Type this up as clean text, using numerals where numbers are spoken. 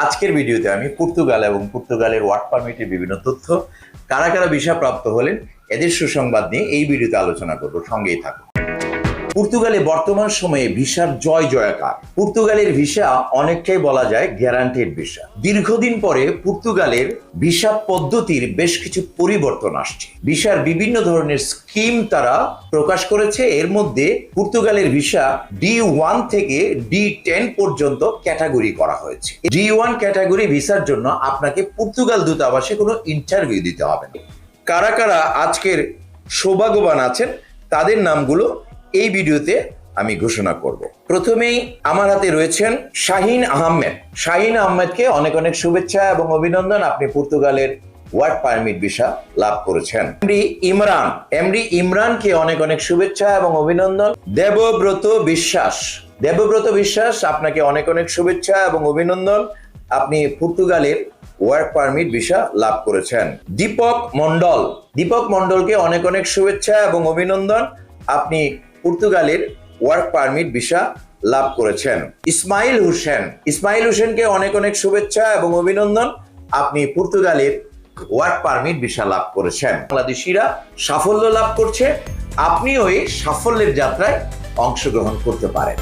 আজকের ভিডিওতে আমি পর্তুগাল এবং পর্তুগালের ওয়ার্ক পারমিটের বিভিন্ন তথ্য, কারা কারা ভিসা প্রাপ্ত হলেন, এদের সুসংবাদ নিয়ে এই ভিডিওতে আলোচনা করব। সঙ্গেই থাকুন। পর্তুগালে বর্তমান সময়ে ভিসার জয় জয়কার। পর্তুগালের ভিসা অনেকটাই বলা যায় গ্যারান্টেড ভিসা। দীর্ঘদিন পরে পর্তুগালের ভিসা পদ্ধতির বেশ কিছু পরিবর্তন আসছে। ভিসার বিভিন্ন ধরনের স্কিম তারা প্রকাশ করেছে। এর মধ্যে পর্তুগালের ভিসা D1 থেকে D10 পর্যন্ত ক্যাটাগরি করা হয়েছে। D1 ক্যাটাগরি ভিসার জন্য আপনাকে পর্তুগাল দূতাবাসে কোনো ইন্টারভিউ দিতে হবে না। কারা কারা আজকের সৌভাগ্যবান আছেন তাদের নামগুলো এই ভিডিওতে আমি ঘোষণা করব। প্রথমেই আমার হাতে রয়েছেন শাহিন আহমেদ। শাহিন আহমেদকে অনেক অনেক শুভেচ্ছা এবং অভিনন্দন। আপনি পর্তুগালের ওয়ার্ক পারমিট ভিসা লাভ করেছেন। এমডি ইমরানকে অনেক অনেক শুভেচ্ছা এবং অভিনন্দন। দেবব্রত বিশ্বাস, আপনাকে অনেক অনেক শুভেচ্ছা এবং অভিনন্দন। আপনি পর্তুগালের ওয়ার্ক পারমিট ভিসা লাভ করেছেন। দীপক মন্ডলকে অনেক অনেক শুভেচ্ছা এবং অভিনন্দন। আপনি পর্তুগালের ওয়ার্ক পারমিট ভিসা লাভ করেছেন। ইসমাইল হোসেনকে অনেক অনেক শুভেচ্ছা এবং অভিনন্দন। আপনি পর্তুগালের ওয়ার্ক পারমিট ভিসা লাভ করেছেন। বাংলাদেশিরা সাফল্য লাভ করছে, আপনিও এই সাফল্যের যাত্রায় অংশগ্রহণ করতে পারেন।